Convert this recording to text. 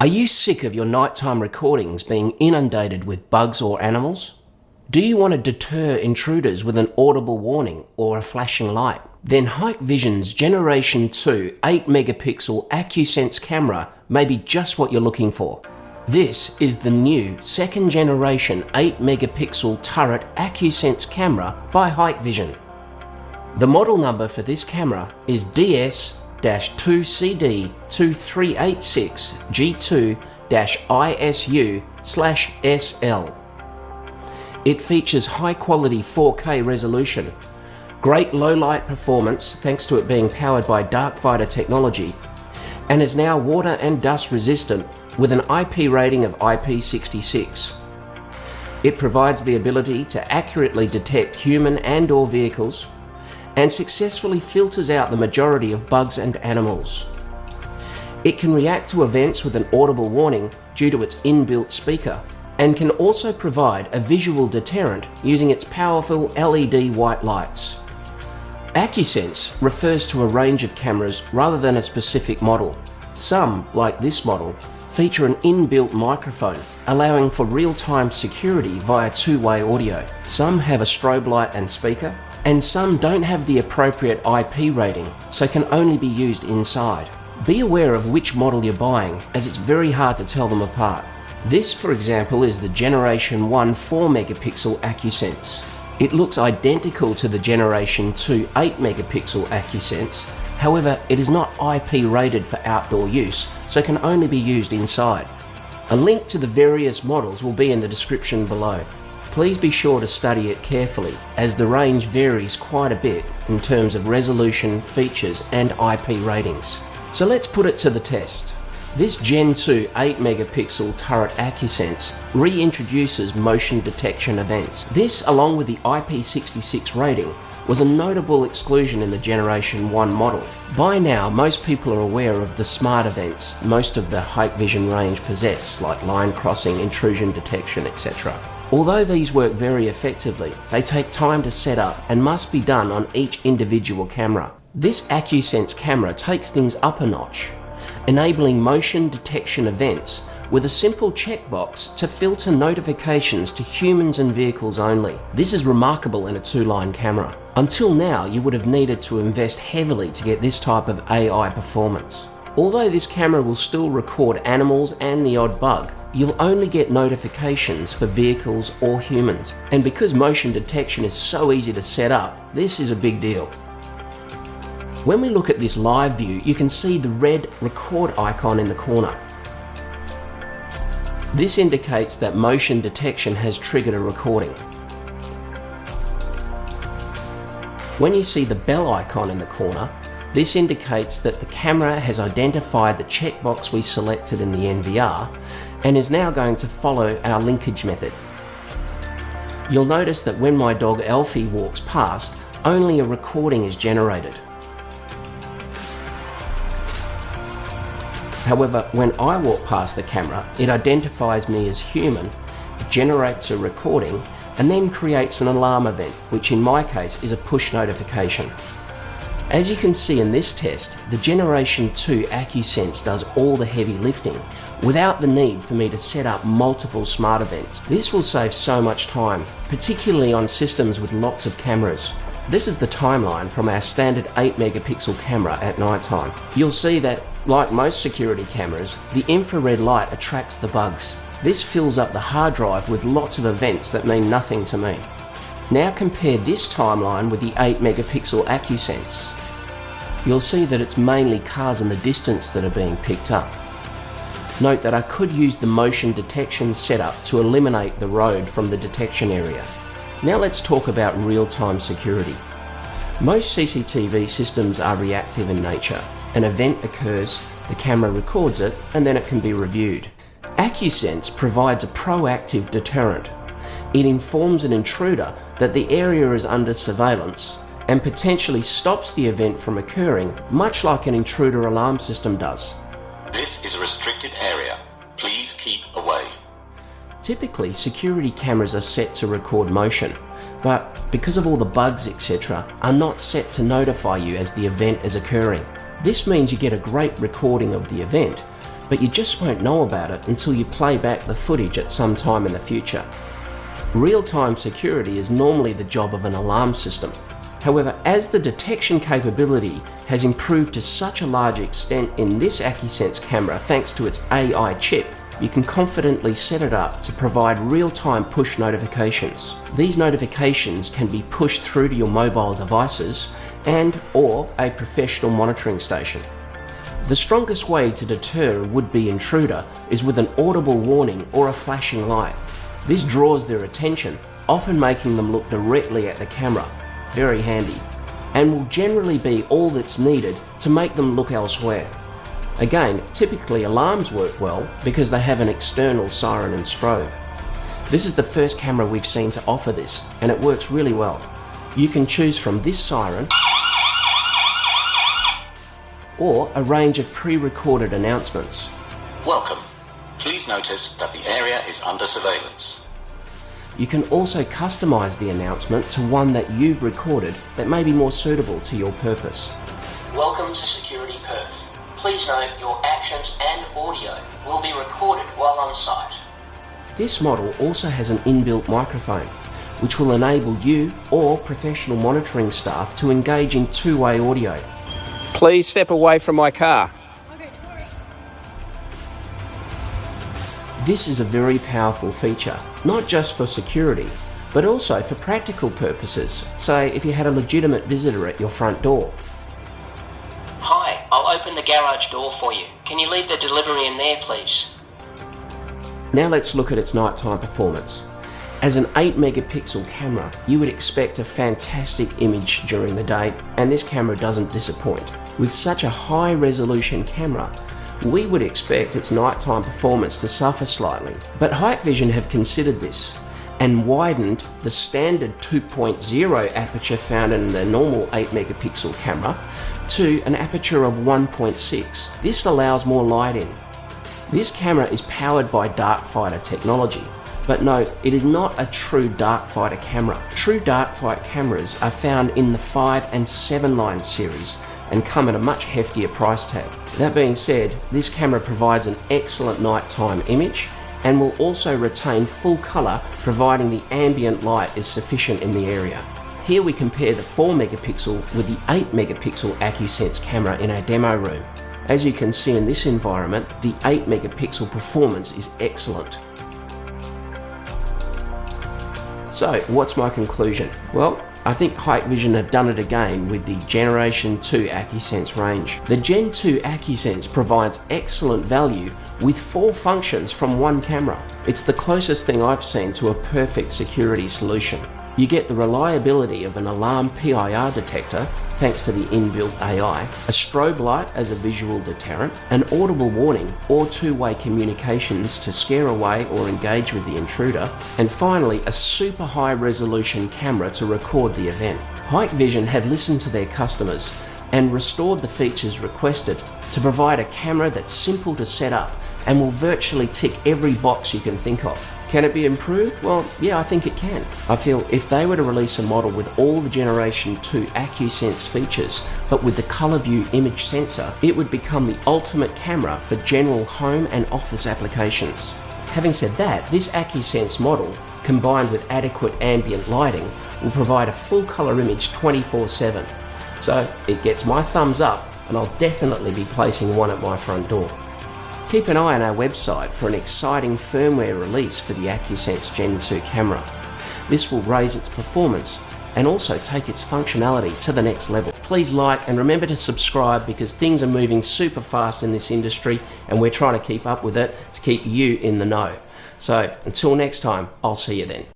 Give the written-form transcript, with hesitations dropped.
Are you sick of your nighttime recordings being inundated with bugs or animals? Do you want to deter intruders with an audible warning or a flashing light? Then Hikvision's Generation 2 8-megapixel AcuSense camera may be just what you're looking for. This is the new second generation 8-megapixel turret AcuSense camera by Hikvision. The model number for this camera is DS-2CD2386G2-ISU/SL. It features high-quality 4K resolution, great low-light performance thanks to it being powered by dark fighter technology, and is now water and dust resistant with an IP rating of IP66. It provides the ability to accurately detect human and/or vehicles and successfully filters out the majority of bugs and animals. It can react to events with an audible warning due to its inbuilt speaker, and can also provide a visual deterrent using its powerful LED white lights. AcuSense refers to a range of cameras rather than a specific model. Some, like this model, feature an inbuilt microphone, allowing for real-time security via two-way audio. Some have a strobe light and speaker, and some don't have the appropriate IP rating, so can only be used inside. Be aware of which model you're buying, as it's very hard to tell them apart. This, for example, is the Generation 1 4-megapixel AcuSense. It looks identical to the Generation 2 8-megapixel AcuSense, however, it is not IP rated for outdoor use, so can only be used inside. A link to the various models will be in the description below. Please be sure to study it carefully, as the range varies quite a bit in terms of resolution, features, and IP ratings. So let's put it to the test. This Gen 2 8-megapixel turret AcuSense reintroduces motion detection events. This, along with the IP66 rating, was a notable exclusion in the Generation 1 model. By now, most people are aware of the smart events most of the Hikvision range possess, like line crossing, intrusion detection, etc. Although these work very effectively, they take time to set up and must be done on each individual camera. This AcuSense camera takes things up a notch, enabling motion detection events with a simple checkbox to filter notifications to humans and vehicles only. This is remarkable in a two-line camera. Until now, you would have needed to invest heavily to get this type of AI performance. Although this camera will still record animals and the odd bug, you'll only get notifications for vehicles or humans. And because motion detection is so easy to set up, this is a big deal. When we look at this live view, you can see the red record icon in the corner. This indicates that motion detection has triggered a recording. When you see the bell icon in the corner, this indicates that the camera has identified the checkbox we selected in the NVR and is now going to follow our linkage method. You'll notice that when my dog Alfie walks past, only a recording is generated. However, when I walk past the camera, it identifies me as human, generates a recording, and then creates an alarm event, which in my case is a push notification. As you can see in this test, the Generation 2 AcuSense does all the heavy lifting without the need for me to set up multiple smart events. This will save so much time, particularly on systems with lots of cameras. This is the timeline from our standard 8-megapixel camera at nighttime. You'll see that, like most security cameras, the infrared light attracts the bugs. This fills up the hard drive with lots of events that mean nothing to me. Now compare this timeline with the 8-megapixel AcuSense. You'll see that it's mainly cars in the distance that are being picked up. Note that I could use the motion detection setup to eliminate the road from the detection area. Now let's talk about real-time security. Most CCTV systems are reactive in nature. An event occurs, the camera records it, and then it can be reviewed. AcuSense provides a proactive deterrent. It informs an intruder that the area is under surveillance and potentially stops the event from occurring, much like an intruder alarm system does. This is a restricted area. Please keep away. Typically, security cameras are set to record motion, but because of all the bugs, etc., are not set to notify you as the event is occurring. This means you get a great recording of the event, but you just won't know about it until you play back the footage at some time in the future. Real-time security is normally the job of an alarm system. However, as the detection capability has improved to such a large extent in this AcuSense camera thanks to its AI chip, you can confidently set it up to provide real-time push notifications. These notifications can be pushed through to your mobile devices and/or a professional monitoring station. The strongest way to deter a would-be intruder is with an audible warning or a flashing light. This draws their attention, often making them look directly at the camera. Very handy, and will generally be all that's needed to make them look elsewhere. Again, typically alarms work well because they have an external siren and strobe. This is the first camera we've seen to offer this, and it works really well. You can choose from this siren or a range of pre-recorded announcements. Welcome. Please notice that the area is under surveillance. You can also customize the announcement to one that you've recorded that may be more suitable to your purpose. Welcome to Security Perth. Please note your actions and audio will be recorded while on site. This model also has an inbuilt microphone, which will enable you or professional monitoring staff to engage in two-way audio. Please step away from my car. Okay, sorry. This is a very powerful feature, not just for security, but also for practical purposes, say if you had a legitimate visitor at your front door. Hi, I'll open the garage door for you. Can you leave the delivery in there, please? Now let's look at its nighttime performance. As an 8 megapixel camera, you would expect a fantastic image during the day, and this camera doesn't disappoint. With such a high resolution camera, we would expect its nighttime performance to suffer slightly. But Hikvision have considered this and widened the standard 2.0 aperture found in the normal 8 megapixel camera to an aperture of 1.6. This allows more light in. This camera is powered by darkfighter technology. But note, it is not a true darkfighter camera. True darkfight cameras are found in the 5 and 7 line series and come at a much heftier price tag. That being said, this camera provides an excellent nighttime image and will also retain full colour providing the ambient light is sufficient in the area. Here we compare the 4 megapixel with the 8 megapixel AcuSense camera in our demo room. As you can see in this environment, the 8 megapixel performance is excellent. So, what's my conclusion? Well, I think Hikvision have done it again with the Generation 2 AcuSense range. The Gen 2 AcuSense provides excellent value with 4 functions from one camera. It's the closest thing I've seen to a perfect security solution. You get the reliability of an alarm PIR detector thanks to the inbuilt AI, a strobe light as a visual deterrent, an audible warning or two-way communications to scare away or engage with the intruder, and finally a super high resolution camera to record the event. Hikvision have listened to their customers and restored the features requested to provide a camera that's simple to set up and will virtually tick every box you can think of. Can it be improved? Well, yeah, I think it can. I feel if they were to release a model with all the Generation 2 AcuSense features, but with the colour view image sensor, it would become the ultimate camera for general home and office applications. Having said that, this AcuSense model, combined with adequate ambient lighting, will provide a full colour image 24/7. So it gets my thumbs up, and I'll definitely be placing one at my front door. Keep an eye on our website for an exciting firmware release for the AcuSense Gen 2 camera. This will raise its performance and also take its functionality to the next level. Please like and remember to subscribe because things are moving super fast in this industry and we're trying to keep up with it to keep you in the know. So until next time, I'll see you then.